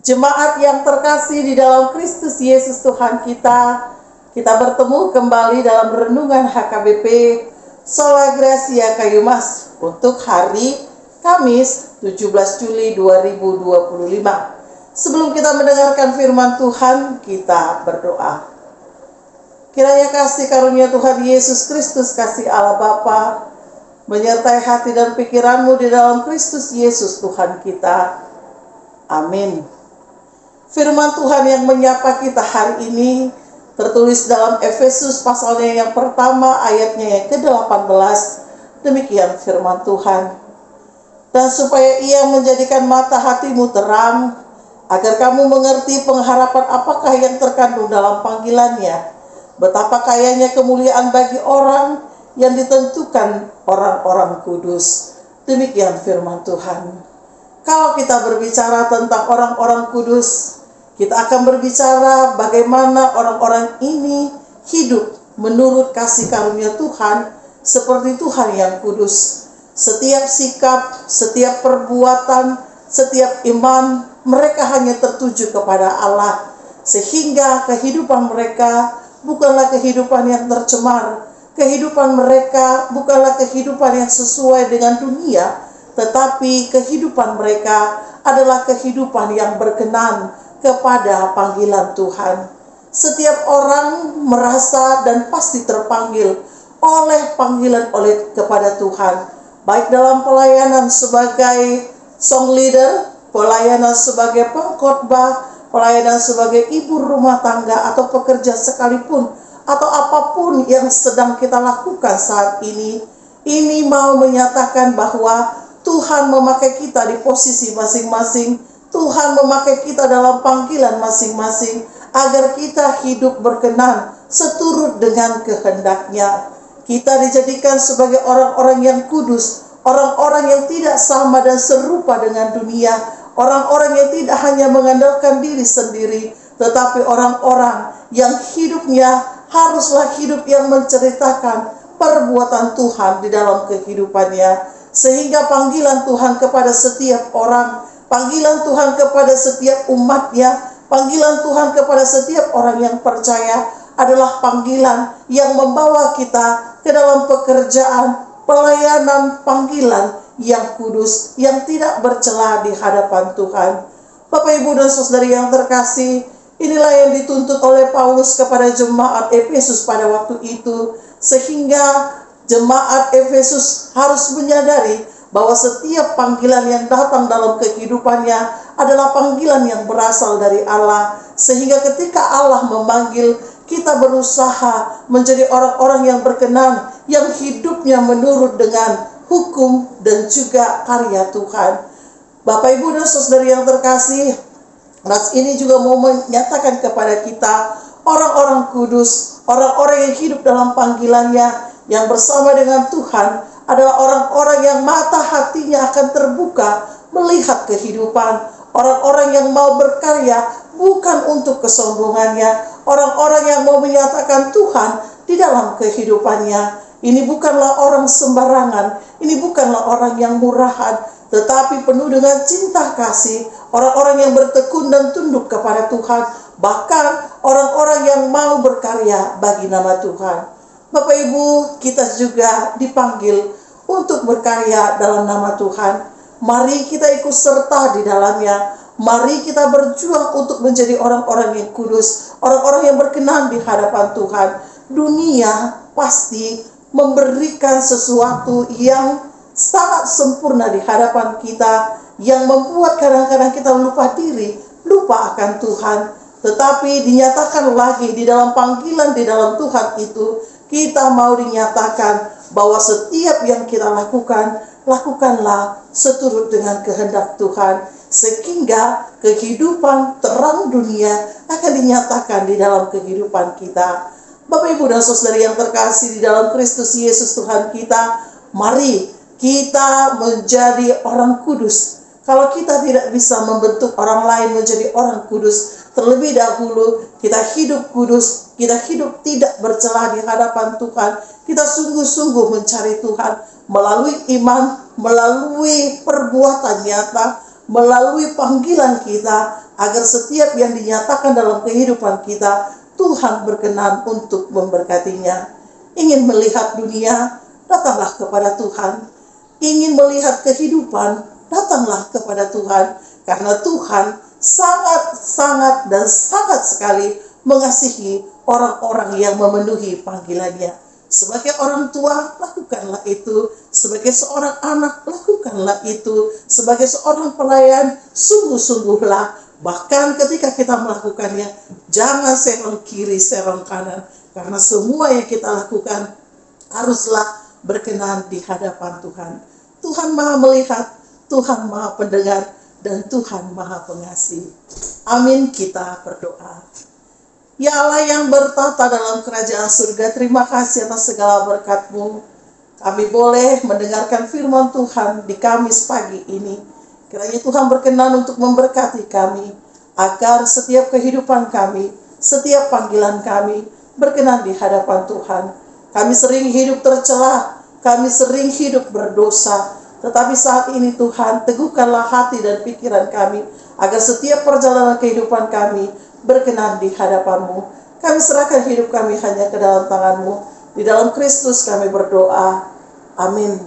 Jemaat yang terkasih di dalam Kristus Yesus Tuhan kita bertemu kembali dalam renungan HKBP Sola Gracia Kayu Mas untuk hari Kamis 17 Juli 2025. Sebelum kita mendengarkan firman Tuhan, kita berdoa. Kiranya kasih karunia Tuhan Yesus Kristus, kasih Allah Bapa, menyertai hati dan pikiranmu di dalam Kristus Yesus Tuhan kita. Amin. Firman Tuhan yang menyapa kita hari ini tertulis dalam Efesus pasalnya yang pertama ayatnya yang ke-18. Demikian firman Tuhan. Dan supaya Ia menjadikan mata hatimu terang, agar kamu mengerti pengharapan apakah yang terkandung dalam panggilannya, betapa kayanya kemuliaan bagi orang yang ditentukan orang-orang kudus. Demikian firman Tuhan. Kalau kita berbicara tentang orang-orang kudus, kita akan berbicara bagaimana orang-orang ini hidup menurut kasih karunia Tuhan seperti Tuhan yang kudus. Setiap sikap, setiap perbuatan, setiap iman, mereka hanya tertuju kepada Allah. Sehingga kehidupan mereka bukanlah kehidupan yang tercemar. Kehidupan mereka bukanlah kehidupan yang sesuai dengan dunia, tetapi kehidupan mereka adalah kehidupan yang berkenan kepada panggilan Tuhan. Setiap orang merasa dan pasti terpanggil oleh panggilan kepada Tuhan, baik dalam pelayanan sebagai song leader, pelayanan sebagai pengkhotbah, pelayanan sebagai ibu rumah tangga atau pekerja sekalipun, atau apapun yang sedang kita lakukan saat ini mau menyatakan bahwa Tuhan memakai kita di posisi masing-masing. Tuhan memakai kita dalam panggilan masing-masing agar kita hidup berkenan seturut dengan kehendak-Nya. Kita dijadikan sebagai orang-orang yang kudus, orang-orang yang tidak sama dan serupa dengan dunia, orang-orang yang tidak hanya mengandalkan diri sendiri, tetapi orang-orang yang hidupnya haruslah hidup yang menceritakan perbuatan Tuhan di dalam kehidupannya. Sehingga panggilan Tuhan kepada setiap orang, panggilan Tuhan kepada setiap umatnya, panggilan Tuhan kepada setiap orang yang percaya adalah panggilan yang membawa kita ke dalam pekerjaan, pelayanan, panggilan yang kudus, yang tidak bercela di hadapan Tuhan. Bapak, Ibu, dan Saudari yang terkasih, inilah yang dituntut oleh Paulus kepada jemaat Efesus pada waktu itu, sehingga jemaat Efesus harus menyadari bahwa setiap panggilan yang datang dalam kehidupannya adalah panggilan yang berasal dari Allah. Sehingga ketika Allah memanggil, kita berusaha menjadi orang-orang yang berkenan, yang hidupnya menurut dengan hukum dan juga karya Tuhan. Bapak, Ibu, dan Saudari yang terkasih, nas ini juga mau menyatakan kepada kita, orang-orang kudus, orang-orang yang hidup dalam panggilannya, yang bersama dengan Tuhan, adalah orang-orang yang mata hatinya akan terbuka melihat kehidupan. Orang-orang yang mau berkarya bukan untuk kesombongannya. Orang-orang yang mau menyatakan Tuhan di dalam kehidupannya. Ini bukanlah orang sembarangan. Ini bukanlah orang yang murahan, tetapi penuh dengan cinta kasih. Orang-orang yang bertekun dan tunduk kepada Tuhan. Bahkan orang-orang yang mau berkarya bagi nama Tuhan. Bapak, Ibu, kita juga dipanggil untuk berkarya dalam nama Tuhan. Mari kita ikut serta di dalamnya. Mari kita berjuang untuk menjadi orang-orang yang kudus, orang-orang yang berkenan di hadapan Tuhan. Dunia pasti memberikan sesuatu yang sangat sempurna di hadapan kita, yang membuat kadang-kadang kita lupa diri, lupa akan Tuhan. Tetapi dinyatakan lagi di dalam panggilan di dalam Tuhan itu, kita mau dinyatakan bahwa setiap yang kita lakukan, lakukanlah seturut dengan kehendak Tuhan. Sehingga kehidupan terang dunia akan dinyatakan di dalam kehidupan kita. Bapak, Ibu, dan Saudari yang terkasih di dalam Kristus Yesus Tuhan kita, mari kita menjadi orang kudus. Kalau kita tidak bisa membentuk orang lain menjadi orang kudus, terlebih dahulu kita hidup kudus, kita hidup tidak bercela di hadapan Tuhan. Kita sungguh-sungguh mencari Tuhan melalui iman, melalui perbuatan nyata, melalui panggilan kita, agar setiap yang dinyatakan dalam kehidupan kita, Tuhan berkenan untuk memberkatinya. Ingin melihat dunia, datanglah kepada Tuhan. Ingin melihat kehidupan, datanglah kepada Tuhan. Karena Tuhan sangat dan sangat sekali mengasihi orang-orang yang memenuhi panggilannya. Sebagai orang tua, lakukanlah itu. Sebagai seorang anak, lakukanlah itu. Sebagai seorang pelayan, sungguh-sungguhlah. Bahkan ketika kita melakukannya, jangan serong kiri, serong kanan. Karena semua yang kita lakukan haruslah berkenan di hadapan Tuhan. Tuhan Maha melihat, Tuhan Maha pendengar, dan Tuhan Maha pengasih. Amin, kita berdoa. Ya Allah yang bertata dalam kerajaan surga, terima kasih atas segala berkat-Mu. Kami boleh mendengarkan firman Tuhan di Kamis pagi ini. Kiranya Tuhan berkenan untuk memberkati kami, agar setiap kehidupan kami, setiap panggilan kami, berkenan di hadapan Tuhan. Kami sering hidup tercela, kami sering hidup berdosa, tetapi saat ini Tuhan, teguhkanlah hati dan pikiran kami, agar setiap perjalanan kehidupan kami berkenan di hadapan-Mu. Kami serahkan hidup kami hanya ke dalam tangan-Mu. Di dalam Kristus kami berdoa. Amin.